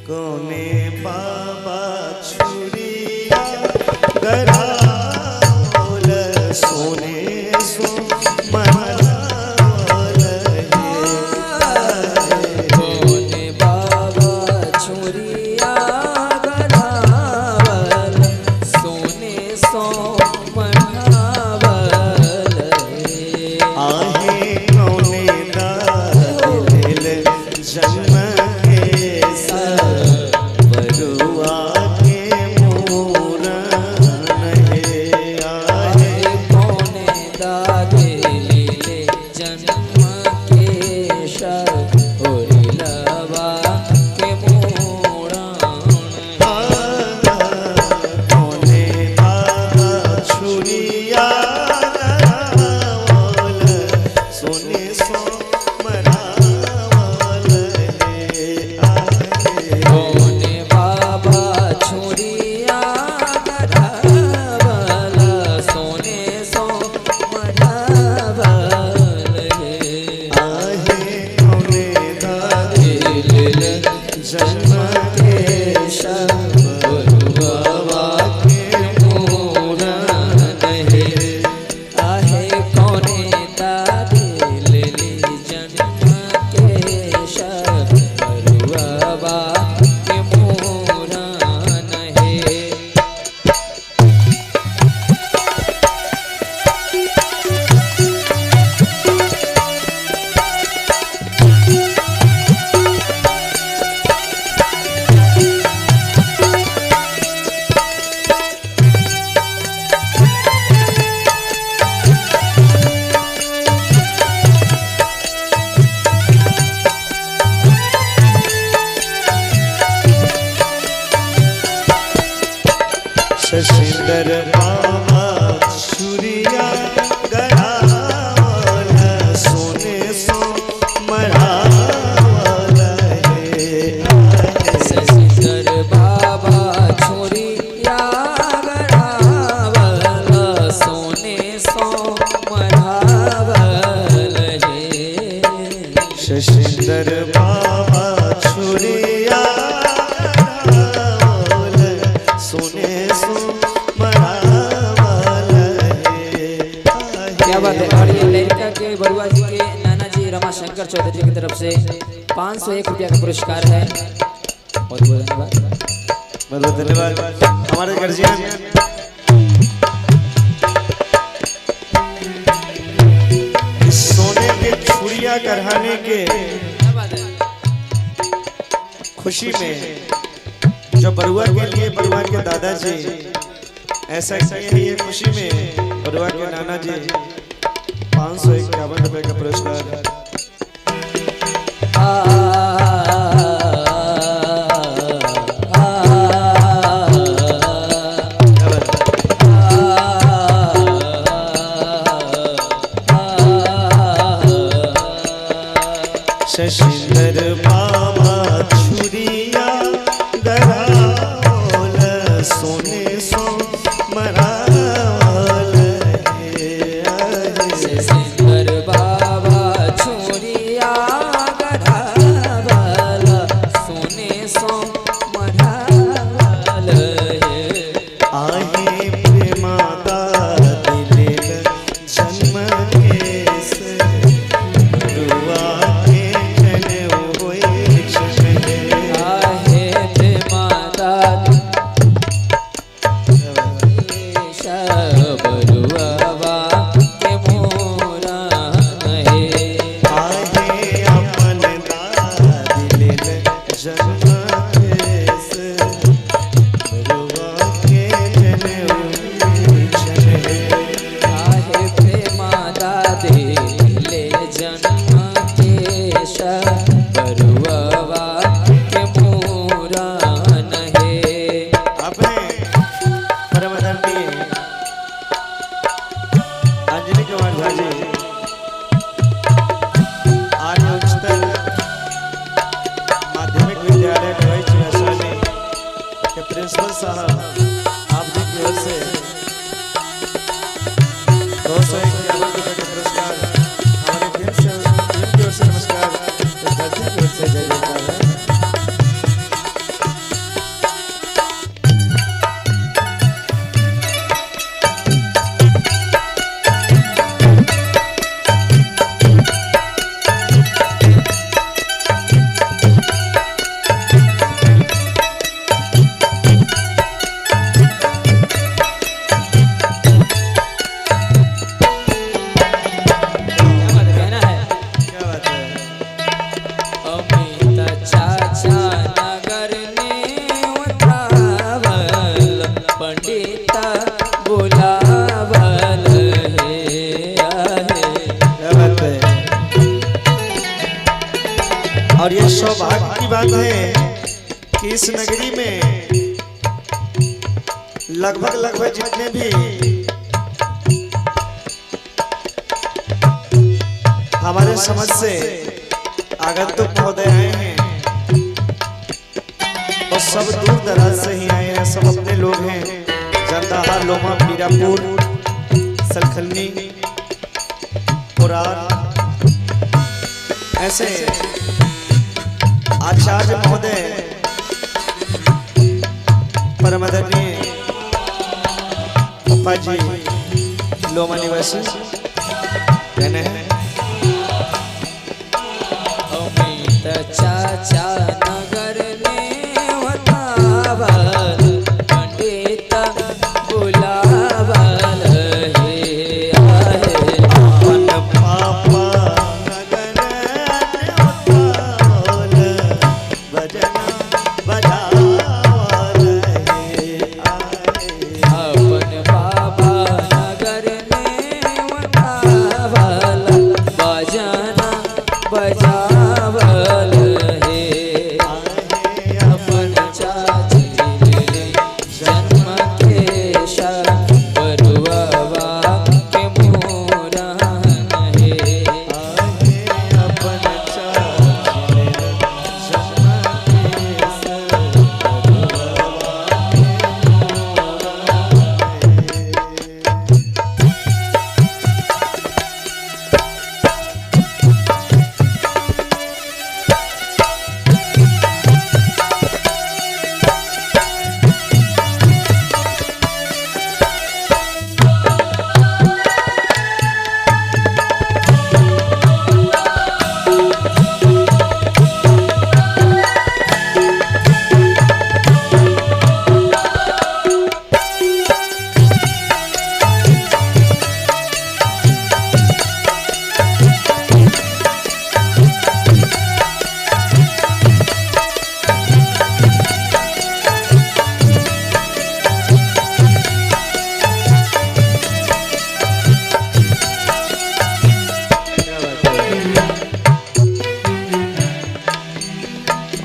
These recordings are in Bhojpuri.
कोने बाबा छुरिया गरावल सोने सो मनावल कोने बाबा छुरिया गरावल सोने सो मनावल आहे कोने दादिल जन्म शशिधर बाबा छुरिया गरावल सोने सो मरावल शशिधर बाबा छुरिया गरावल सोने सो मरावल शशिधर बाबा छुरिया क्या बात है। और ये लड़का के बरुआ जी के नाना जी रमाशंकर चौधरी की तरफ से 501 रुपया का पुरस्कार है। बहुत बहुत धन्यवाद। बहुत बहुत धन्यवाद हमारे गार्जियन सोने के छुरिया गढ़ाने के खुशी में जो बरुआ के लिए बरुआ के दादाजी ऐसा किए हैं, ये खुशी में बरुआ के नाना जी 551 रुपए का पुरस्कार शशिधर बाबा छुरिया गरावल सोने सो मरावल शशिधर बाबा छुरिया गरावल सोने सो मरावल आहे प्रेमादा दिल जन्म केस बरुआ के जन होए आहे प्रेमादा बरुआ के मोरा है आहे अपन दिल जन्म केस बरुआ के जन आहे प्रेमादा दिले जन्म केश बरुआ के मोरा है। आपने परमधर्मी अंजलि कुमार झा जी आर्य उच्चतर माध्यमिक विद्यालय डोई वैशाली के प्रिंसिपल साहब आप जी की ओर से 251 रुपए का पुरस्कार हमारे टीम की ओर से नमस्कार इस धरती की ओर से जय जयकार है। बात है कि इस नगरी में लगभग जितने भी हमारे समझ से आगंतुक महोदय आए हैं और सब दूर दराज से ही आए हैं। सब अपने लोग हैं, जंदाहा, लोमा, पीरापुर, सलखनी, पुरार, ऐसे आचार्य महोदय परम आदरणीय पप्पा जी लोमा निवासी कहने हैं। चाचा नगर में बतावल पंडित बुलावल हे आहे अपन पापा नगर में उतावल भजना बजावल हे आए। अपन बाबा नगर में बतावल बजना बजावल हे अपन चाची जन्म के बरुआ के मोरन हे अपन चाची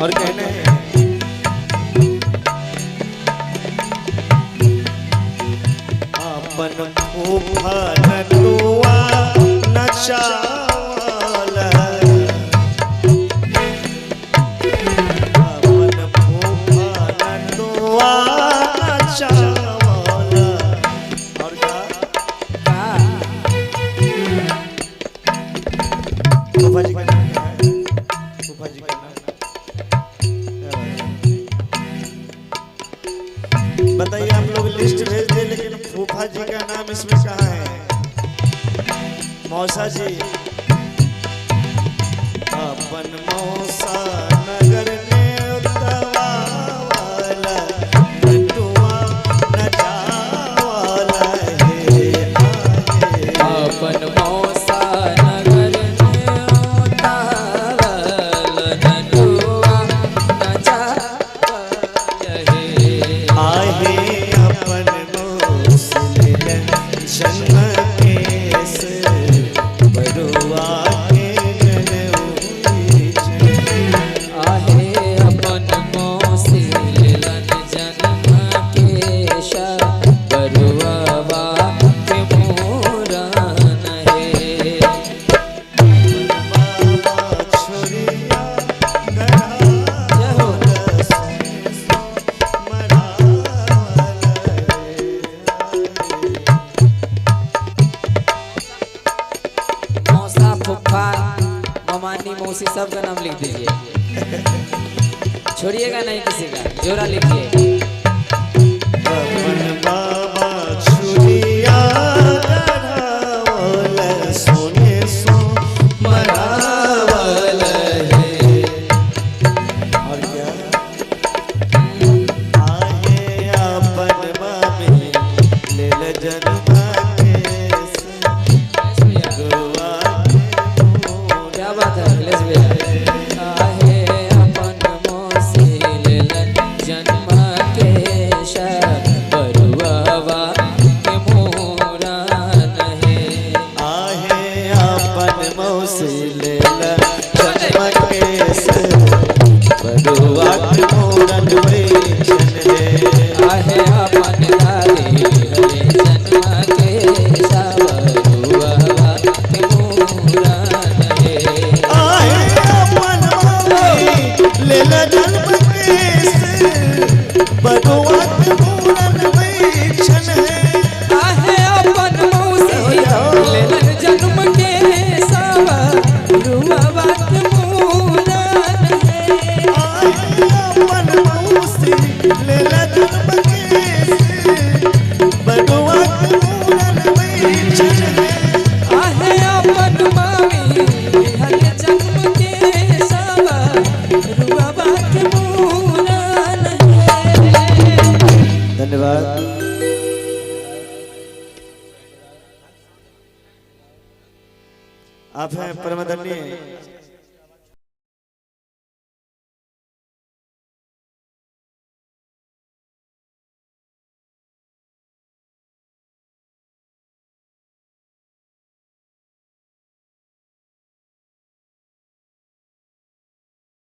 और कहने हैं अपन फूफा नटुआ नचावल अपन फूफा नटुआ नचावल। और क्या फूफा जी का नाम क्या है? फूफा जी का नाम बताइए। आप लोग लिस्ट भेज दे, लेकिन फूफा जी का नाम इसमें कहाँ है? मौसा जी अपन मौसा नगर में उतावल नटुआ नचावल हे आए। अपन मौसा नगर में उतावल नटुआ नचावल हे आहे अपन मौसिल जन्म केस बरुआ के जनउई छे। आहे अपन मौसिलन जन्म केश बरुआ के मोरन हे बाबा छोरिया गढ़ावल सोने सो मरावल मौसा फुफा ममानी मौसी सबका नाम लिख दीजिए, छोड़िएगा नहीं किसी का, जोरा लिखिए। अपन बाबा छोरिया गढ़ावल सोने सो मरावल हे। और क्या आहे अपन मामी लेल जन्म केस बरुआ के मोर। क्या बात है अखिलेश भैया? आहे अपन मौसी लेलन जन्म मूरन वैछन है। आहे अपन दादे हरे जन्म के सावरुआ के मूरन है। आहे अपन मौसी लेला जन्म के बरुआ के मूरन वैछन है। आहे अपन मौसी लेलन जन्म के सावरुआ के मूरन है। आहे